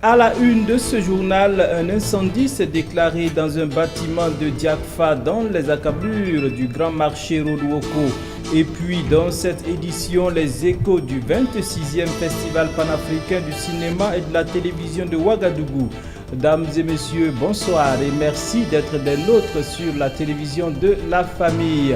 À la une de ce journal, un incendie s'est déclaré dans un bâtiment de Diakfa dans les accablures du grand marché Rodwoko. Et puis dans cette édition, les échos du 26e Festival panafricain du cinéma et de la télévision de Ouagadougou. Dames et messieurs, bonsoir et merci d'être des nôtres sur la télévision de la famille.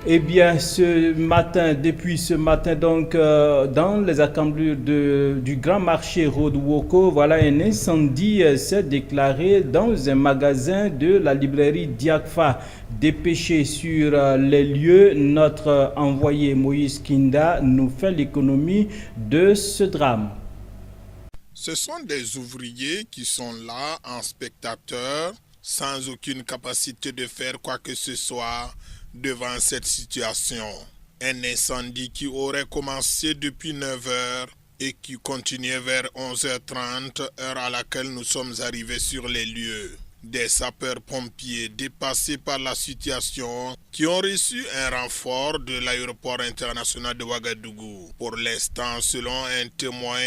Eh bien, depuis ce matin, donc, dans les accablures du grand marché Rodwoko, voilà, un incendie s'est déclaré dans un magasin de la librairie Diakfa. Dépêché sur les lieux, notre envoyé Moïse Kinda nous fait l'économie de ce drame. Ce sont des ouvriers qui sont là en spectateurs, sans aucune capacité de faire quoi que ce soit devant cette situation. Un incendie qui aurait commencé depuis 9 heures et qui continuait vers 11h30, heure à laquelle nous sommes arrivés sur les lieux. Des sapeurs-pompiers dépassés par la situation qui ont reçu un renfort de l'aéroport international de Ouagadougou. Pour l'instant, selon un témoin,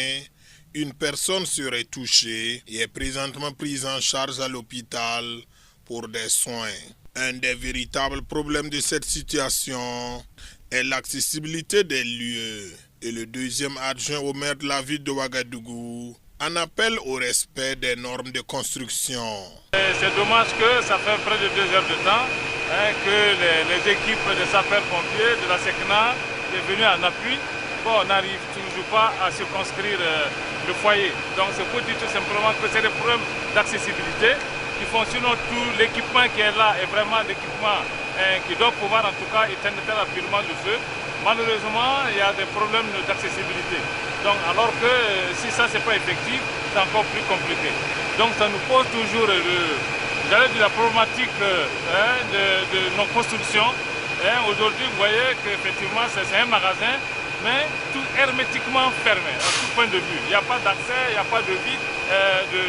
une personne serait touchée et est présentement prise en charge à l'hôpital pour des soins. Un des véritables problèmes de cette situation est l'accessibilité des lieux. Et le deuxième adjoint au maire de la ville de Ouagadougou en appelle au respect des normes de construction. C'est dommage que ça fait près de 2 heures de temps que les équipes de sapeurs-pompiers de la SECNA sont venues en appui. Bon, on n'arrive toujours pas à circonscrire le foyer. Donc c'est pour dire tout simplement que c'est des problèmes d'accessibilité qui font, sinon tout l'équipement qui est là est vraiment l'équipement qui doit pouvoir en tout cas éteindre très rapidement le feu. Malheureusement, il y a des problèmes d'accessibilité. Donc alors que si ça c'est pas effectif, c'est encore plus compliqué. Donc ça nous pose toujours la problématique de nos constructions. Aujourd'hui, vous voyez qu'effectivement c'est un magasin, mais tout hermétiquement fermé, à tout point de vue. Il n'y a pas d'accès, il n'y a pas de vide,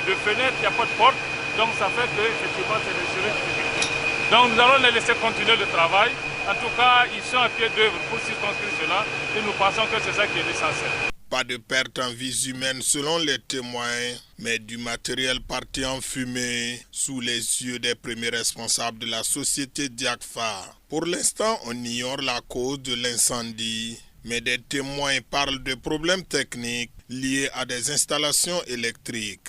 de fenêtre, il n'y a pas de porte. Donc ça fait qu'effectivement c'est des difficultés. Donc nous allons les laisser continuer le travail. En tout cas, ils sont à pied d'œuvre pour circonscrire cela et nous pensons que c'est ça qui est l'essentiel. Pas de perte en vies humaines selon les témoins, mais du matériel parti en fumée sous les yeux des premiers responsables de la société Diakfa. Pour l'instant, on ignore la cause de l'incendie, mais des témoins parlent de problèmes techniques liés à des installations électriques.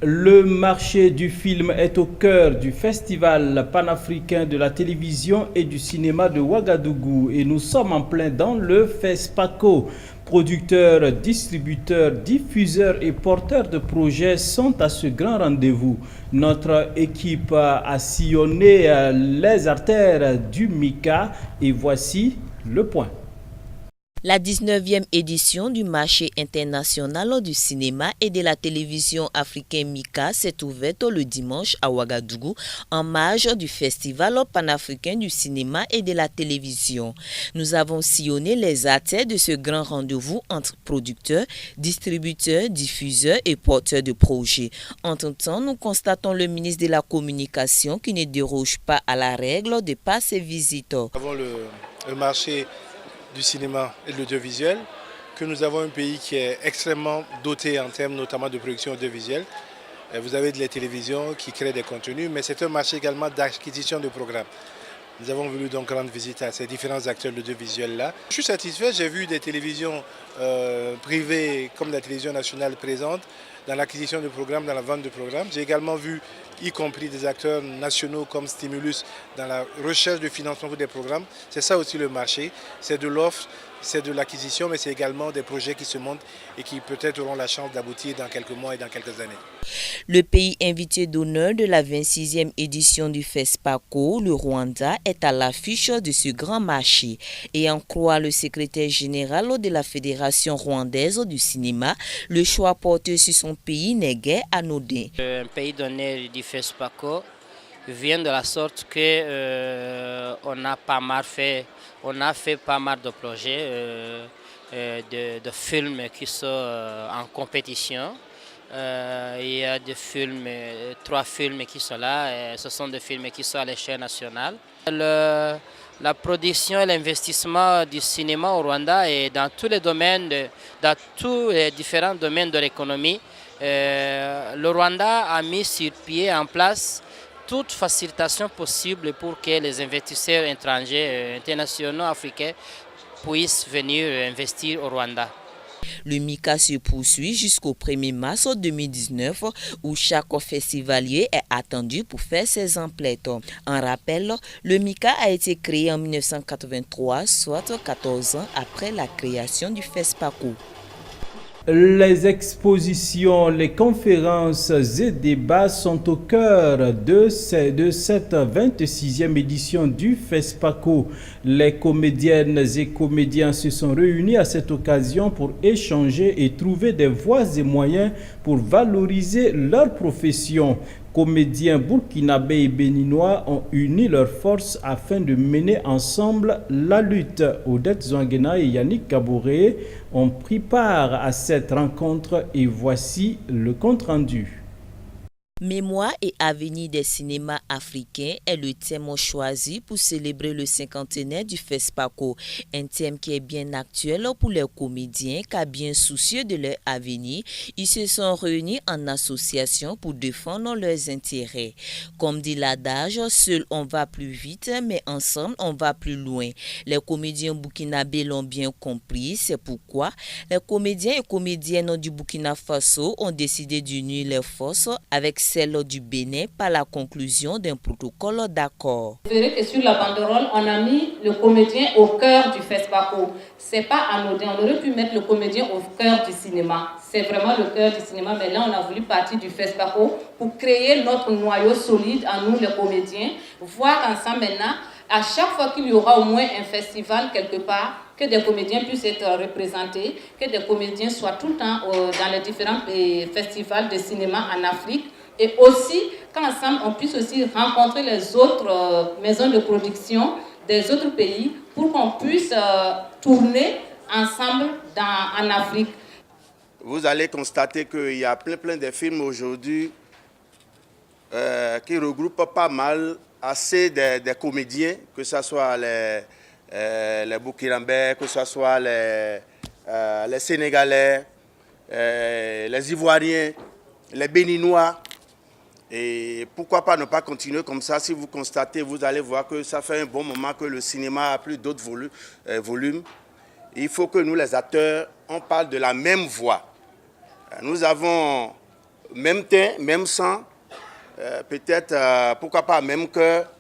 Le marché du film est au cœur du festival panafricain de la télévision et du cinéma de Ouagadougou et nous sommes en plein dans le FESPACO. Producteurs, distributeurs, diffuseurs et porteurs de projets sont à ce grand rendez-vous. Notre équipe a sillonné les artères du MICA et voici le point. La 19e édition du marché international du cinéma et de la télévision africain MICA s'est ouverte le dimanche à Ouagadougou en marge du festival panafricain du cinéma et de la télévision. Nous avons sillonné les artères de ce grand rendez-vous entre producteurs, distributeurs, diffuseurs et porteurs de projets. Entre-temps, nous constatons le ministre de la Communication qui ne déroge pas à la règle de par ses visiteurs. Nous avons le marché du cinéma et de l'audiovisuel, que nous avons un pays qui est extrêmement doté en termes notamment de production audiovisuelle. Vous avez de la télévision qui crée des contenus, mais c'est un marché également d'acquisition de programmes. Nous avons voulu donc rendre visite à ces différents acteurs de l'audiovisuel là. Je suis satisfait, j'ai vu des télévisions privées comme la télévision nationale présente dans l'acquisition de programmes, dans la vente de programmes. J'ai également vu y compris des acteurs nationaux comme Stimulus dans la recherche de financement pour des programmes. C'est ça aussi le marché, c'est de l'offre, c'est de l'acquisition, mais c'est également des projets qui se montent et qui peut-être auront la chance d'aboutir dans quelques mois et dans quelques années. Le pays invité d'honneur de la 26e édition du FESPACO, le Rwanda, est à l'affiche de ce grand marché. Et en croit le secrétaire général de la Fédération rwandaise du cinéma, le choix porté sur son pays n'est guère anodin. Un pays d'honneur du FESPACO vient de la sorte que on a fait pas mal de projets de films qui sont en compétition. Il y a des films, 3 films qui sont là, et ce sont des films qui sont à l'échelle nationale. La production et l'investissement du cinéma au Rwanda est dans tous les domaines, dans tous les différents domaines de l'économie. Le Rwanda a mis sur pied en place toute facilitation possible pour que les investisseurs étrangers, internationaux, africains puissent venir investir au Rwanda. Le MICA se poursuit jusqu'au 1er mars 2019 où chaque festivalier est attendu pour faire ses emplettes. En rappel, le MICA a été créé en 1983, soit 14 ans après la création du FESPACO. Les expositions, les conférences et débats sont au cœur de cette 26e édition du FESPACO. Les comédiennes et comédiens se sont réunis à cette occasion pour échanger et trouver des voies et moyens pour valoriser leur profession. Comédiens burkinabés et béninois ont uni leurs forces afin de mener ensemble la lutte. Odette Zouanguena et Yannick Kaboré ont pris part à cette rencontre et voici le compte-rendu. Mémoire et avenir des cinémas africains est le thème choisi pour célébrer le cinquantenaire du FESPACO, un thème qui est bien actuel pour les comédiens car bien soucieux de leur avenir, ils se sont réunis en association pour défendre leurs intérêts. Comme dit l'adage, seul on va plus vite mais ensemble on va plus loin. Les comédiens burkinabés l'ont bien compris, c'est pourquoi les comédiens et comédiennes du Burkina Faso ont décidé d'unir leurs forces avec celle du Bénin par la conclusion d'un protocole d'accord. Vous verrez que sur la banderole, on a mis le comédien au cœur du FESPACO. C'est pas anodin, on aurait pu mettre le comédien au cœur du cinéma. C'est vraiment le cœur du cinéma, mais là on a voulu partir du FESPACO pour créer notre noyau solide à nous les comédiens, voir ensemble maintenant, à chaque fois qu'il y aura au moins un festival quelque part, que des comédiens puissent être représentés, que des comédiens soient tout le temps dans les différents festivals de cinéma en Afrique. Et aussi, qu'ensemble, on puisse aussi rencontrer les autres maisons de production des autres pays pour qu'on puisse tourner ensemble en Afrique. Vous allez constater qu'il y a plein de films aujourd'hui qui regroupent pas mal assez des comédiens, que ce soit les Burkinabés, que ce soit les Sénégalais, les Ivoiriens, les Béninois. Et pourquoi pas ne pas continuer comme ça? Si vous constatez, vous allez voir que ça fait un bon moment que le cinéma a plus d'autres volumes. Il faut que nous, les acteurs, on parle de la même voix. Nous avons même teint, même sang, peut-être, pourquoi pas même cœur.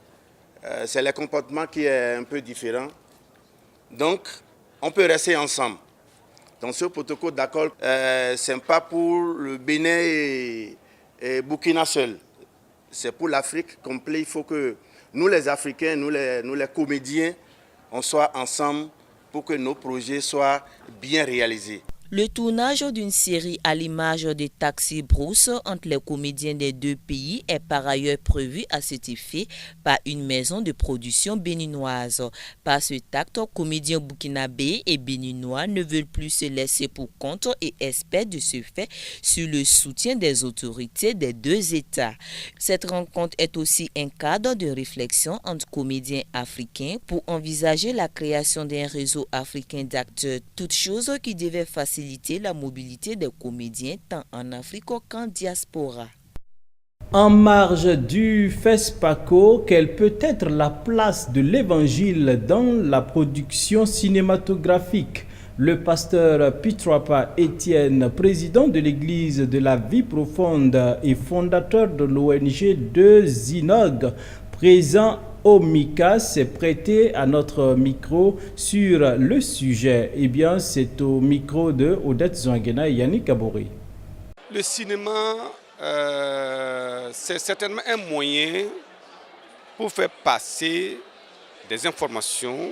C'est le comportement qui est un peu différent. Donc, on peut rester ensemble. Dans ce protocole d'accord, ce n'est pas pour le Bénin et Burkina seul. C'est pour l'Afrique complète. Il faut que nous, les Africains, nous les comédiens, on soit ensemble pour que nos projets soient bien réalisés. Le tournage d'une série à l'image de Taxi Brousse entre les comédiens des deux pays est par ailleurs prévu à cet effet par une maison de production béninoise. Par ce acte, comédiens burkinabés et béninois ne veulent plus se laisser pour compte et espèrent de ce fait sur le soutien des autorités des deux États. Cette rencontre est aussi un cadre de réflexion entre comédiens africains pour envisager la création d'un réseau africain d'acteurs, toute chose qui devait faciliter la mobilité des comédiens tant en Afrique qu'en diaspora. En marge du FESPACO, quelle peut être la place de l'Évangile dans la production cinématographique? Le pasteur Pitrapa Étienne, président de l'Église de la vie profonde et fondateur de l'ONG de Zinog, présent au MICA, s'est prêté à notre micro sur le sujet. Eh bien, c'est au micro de Odette Zouanguena et Yannick Kaboré. Le cinéma, c'est certainement un moyen pour faire passer des informations,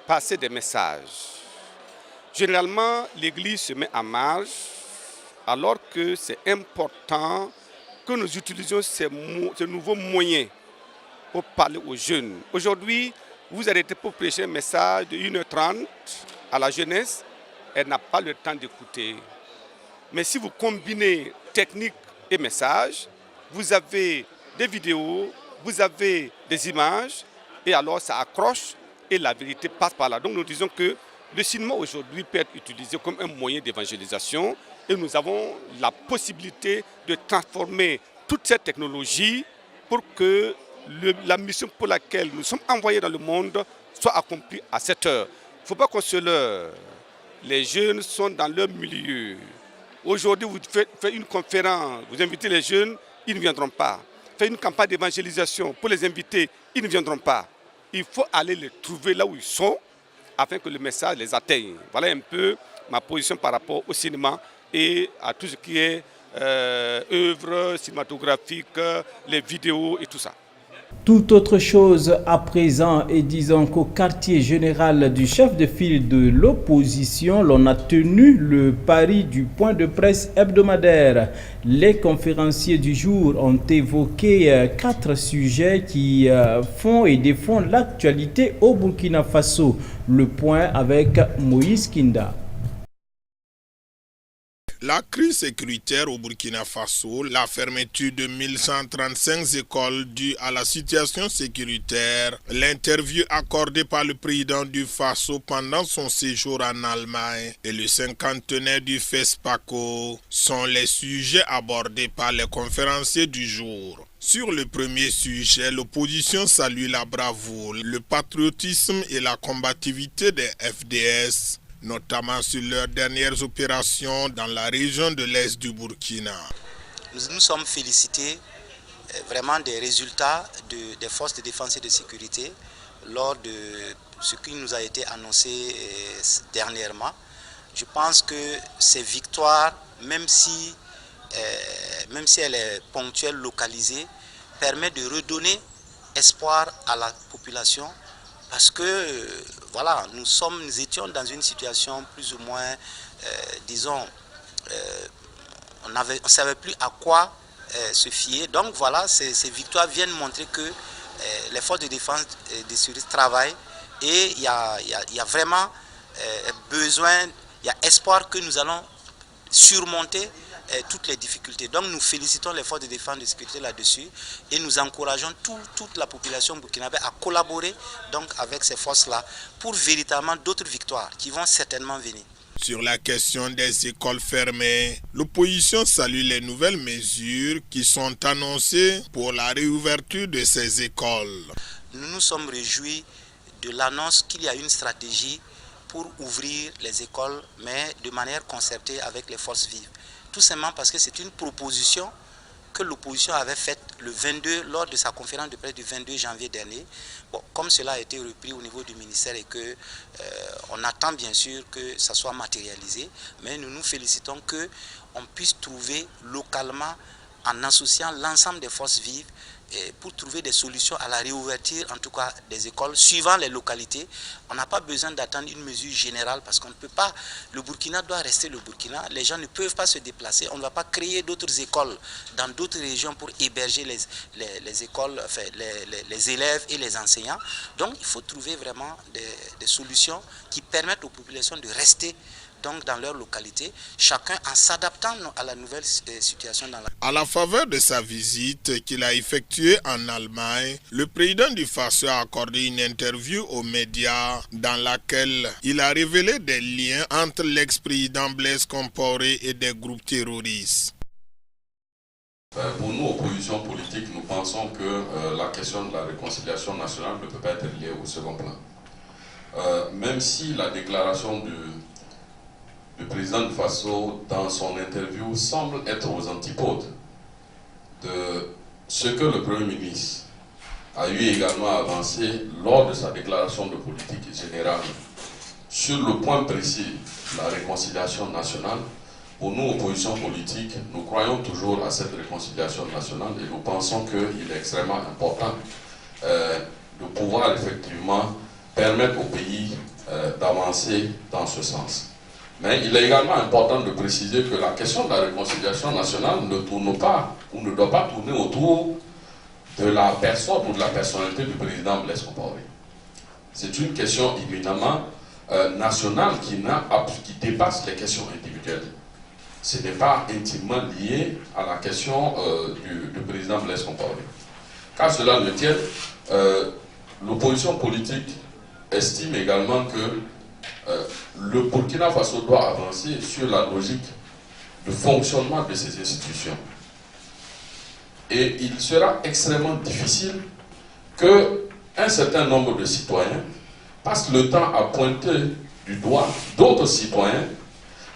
passer des messages. Généralement, l'Église se met en marge alors que c'est important que nous utilisions ces nouveaux moyens pour parler aux jeunes. Aujourd'hui, vous arrêtez pour prêcher un message de 1h30 à la jeunesse, elle n'a pas le temps d'écouter. Mais si vous combinez technique et message, vous avez des vidéos, vous avez des images et alors ça accroche et la vérité passe par là. Donc nous disons que le cinéma aujourd'hui peut être utilisé comme un moyen d'évangélisation et nous avons la possibilité de transformer toute cette technologie pour que la mission pour laquelle nous sommes envoyés dans le monde soit accomplie à cette heure. Il ne faut pas qu'on se leurre. Les jeunes sont dans leur milieu. Aujourd'hui, vous faites une conférence, vous invitez les jeunes, ils ne viendront pas. Faites une campagne d'évangélisation pour les inviter, ils ne viendront pas. Il faut aller les trouver là où ils sont afin que le message les atteigne. Voilà un peu ma position par rapport au cinéma et à tout ce qui est œuvres cinématographiques, les vidéos et tout ça. Tout autre chose à présent, et disons qu'au quartier général du chef de file de l'opposition, l'on a tenu le pari du point de presse hebdomadaire. Les conférenciers du jour ont évoqué 4 sujets qui font et défendent l'actualité au Burkina Faso. Le point avec Moïse Kinda. La crise sécuritaire au Burkina Faso, la fermeture de 1135 écoles due à la situation sécuritaire, l'interview accordée par le président du Faso pendant son séjour en Allemagne et le cinquantenaire du FESPACO sont les sujets abordés par les conférenciers du jour. Sur le premier sujet, l'opposition salue la bravoure, le patriotisme et la combativité des FDS, notamment sur leurs dernières opérations dans la région de l'Est du Burkina. Nous sommes félicités vraiment des résultats des forces de défense et de sécurité lors de ce qui nous a été annoncé dernièrement. Je pense que ces victoires, même si elle est ponctuelle, localisée, permet de redonner espoir à la population. Parce que, voilà, nous étions dans une situation plus ou moins, on ne savait plus à quoi se fier. Donc voilà, ces victoires viennent montrer que les forces de défense et de sécurité travaillent et il y a vraiment besoin, il y a espoir que nous allons surmonter toutes les difficultés. Donc nous félicitons les forces de défense et de sécurité là-dessus et nous encourageons toute la population burkinabé à collaborer donc avec ces forces-là pour véritablement d'autres victoires qui vont certainement venir. Sur la question des écoles fermées, l'opposition salue les nouvelles mesures qui sont annoncées pour la réouverture de ces écoles. Nous nous sommes réjouis de l'annonce qu'il y a une stratégie pour ouvrir les écoles, mais de manière concertée avec les forces vives. Tout simplement parce que c'est une proposition que l'opposition avait faite le 22 lors de sa conférence de presse du 22 janvier dernier. Bon, comme cela a été repris au niveau du ministère et que on attend bien sûr que ça soit matérialisé, mais nous nous félicitons qu'on puisse trouver localement, en associant l'ensemble des forces vives, pour trouver des solutions à la réouverture, en tout cas des écoles, suivant les localités. On n'a pas besoin d'attendre une mesure générale parce qu'on ne peut pas, le Burkina doit rester le Burkina, les gens ne peuvent pas se déplacer, on ne va pas créer d'autres écoles dans d'autres régions pour héberger les écoles, enfin, les élèves et les enseignants. Donc il faut trouver vraiment des solutions qui permettent aux populations de rester donc dans leur localité, chacun en s'adaptant à la nouvelle situation. À la faveur de sa visite qu'il a effectuée en Allemagne, le président du Faso a accordé une interview aux médias dans laquelle il a révélé des liens entre l'ex-président Blaise Compaoré et des groupes terroristes. Pour nous, opposition politique, nous pensons que la question de la réconciliation nationale ne peut pas être liée au second plan. Même si la déclaration du président du Faso, dans son interview, semble être aux antipodes de ce que le Premier ministre a eu également avancé lors de sa déclaration de politique générale sur le point précis de la réconciliation nationale. Pour nous, opposition politique, nous croyons toujours à cette réconciliation nationale et nous pensons qu'il est extrêmement important de pouvoir effectivement permettre au pays d'avancer dans ce sens. Mais il est également important de préciser que la question de la réconciliation nationale ne tourne pas ou ne doit pas tourner autour de la personne ou de la personnalité du président Blaise Compaoré. C'est une question éminemment nationale qui dépasse les questions individuelles. Ce n'est pas intimement lié à la question du président Blaise Compaoré. Car cela ne tienne, l'opposition politique estime également que le Burkina Faso doit avancer sur la logique de fonctionnement de ces institutions. Et il sera extrêmement difficile qu'un certain nombre de citoyens passent le temps à pointer du doigt d'autres citoyens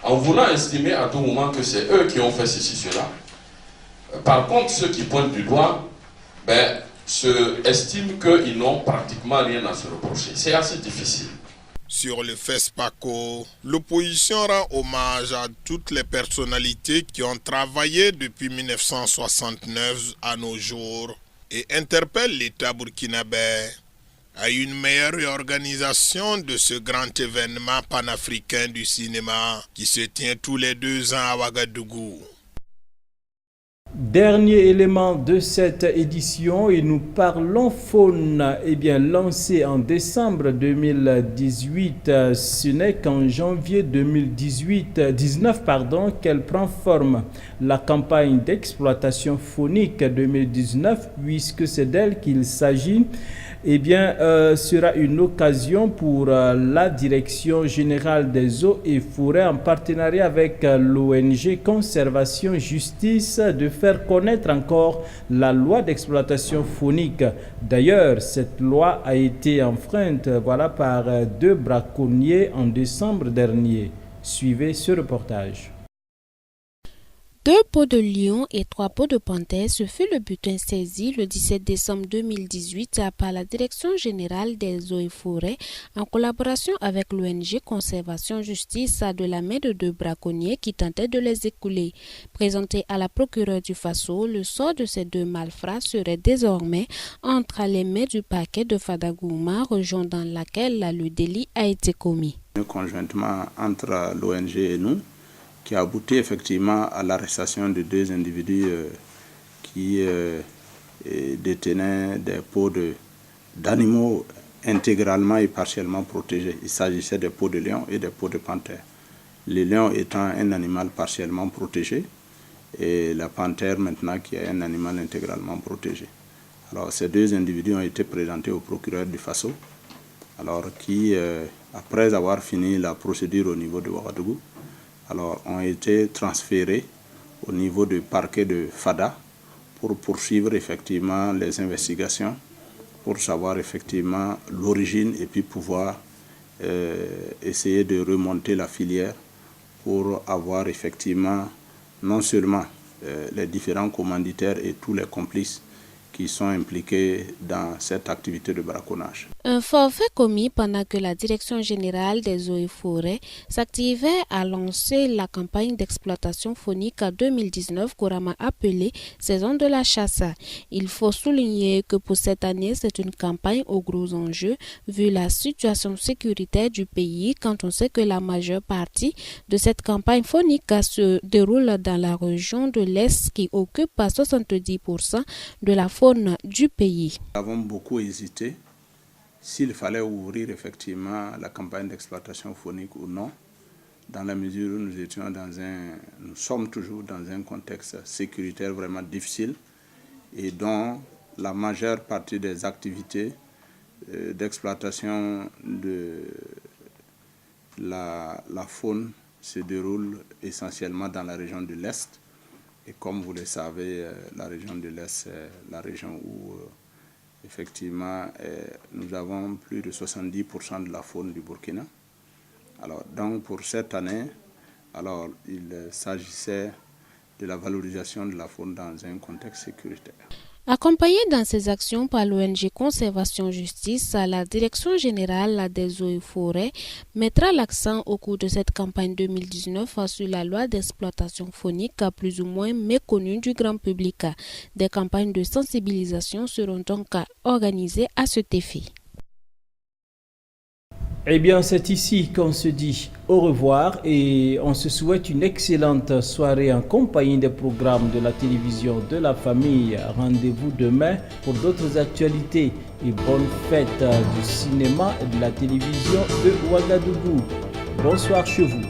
en voulant estimer à tout moment que c'est eux qui ont fait ceci, cela. Par contre, ceux qui pointent du doigt estiment qu'ils n'ont pratiquement rien à se reprocher. C'est assez difficile. Sur le FESPACO, l'opposition rend hommage à toutes les personnalités qui ont travaillé depuis 1969 à nos jours et interpelle l'État burkinabé à une meilleure organisation de ce grand événement panafricain du cinéma qui se tient tous les 2 ans à Ouagadougou. Dernier élément de cette édition et nous parlons faune. Lancé en décembre 2018, ce n'est qu'en janvier 2019 qu'elle prend forme. La campagne d'exploitation faunique 2019, puisque c'est d'elle qu'il s'agit, sera une occasion pour la Direction générale des eaux et forêts en partenariat avec l'ONG Conservation Justice de faire connaître encore la loi d'exploitation faunique. D'ailleurs, cette loi a été enfreinte par 2 braconniers en décembre dernier. Suivez ce reportage. 2 peaux de lion et 3 peaux de panthère, ce fut le butin saisi le 17 décembre 2018 par la Direction générale des eaux et forêts en collaboration avec l'ONG Conservation Justice de la main de 2 braconniers qui tentaient de les écouler. Présenté à la procureure du Faso, le sort de ces 2 malfrats serait désormais entre les mains du parquet de Fadagouma, région dans laquelle le délit a été commis. Conjointement entre l'ONG et nous, qui a abouti effectivement à l'arrestation de 2 individus qui détenaient des peaux d'animaux intégralement et partiellement protégés. Il s'agissait des peaux de lion et des peaux de panthère. Le lion étant un animal partiellement protégé et la panthère maintenant qui est un animal intégralement protégé. Alors ces 2 individus ont été présentés au procureur du Faso, qui, après avoir fini la procédure au niveau de Ouagadougou, ont été transférés au niveau du parquet de Fada pour poursuivre effectivement les investigations, pour savoir effectivement l'origine et puis pouvoir essayer de remonter la filière pour avoir effectivement non seulement les différents commanditaires et tous les complices qui sont impliqués dans cette activité de braconnage. Un forfait commis pendant que la Direction générale des eaux et forêts s'activait à lancer la campagne d'exploitation faunique 2019 couramment appelée saison de la chasse. Il faut souligner que pour cette année, c'est une campagne aux gros enjeux vu la situation sécuritaire du pays quand on sait que la majeure partie de cette campagne faunique se déroule dans la région de l'Est qui occupe 70% de la faune du pays. Nous avons beaucoup hésité s'il fallait ouvrir effectivement la campagne d'exploitation faunique ou non, dans la mesure où nous sommes toujours dans un contexte sécuritaire vraiment difficile et dont la majeure partie des activités d'exploitation de la faune se déroule essentiellement dans la région de l'Est. Et comme vous le savez, la région de l'Est, c'est la région où, effectivement, nous avons plus de 70% de la faune du Burkina. Donc, pour cette année, il s'agissait de la valorisation de la faune dans un contexte sécuritaire. Accompagnée dans ses actions par l'ONG Conservation Justice, la Direction générale des eaux et forêts mettra l'accent au cours de cette campagne 2019 sur la loi d'exploitation faunique plus ou moins méconnue du grand public. Des campagnes de sensibilisation seront donc organisées à cet effet. C'est ici qu'on se dit au revoir et on se souhaite une excellente soirée en compagnie des programmes de la télévision de la famille. Rendez-vous demain pour d'autres actualités et bonne fête du cinéma et de la télévision de Ouagadougou. Bonsoir chez vous.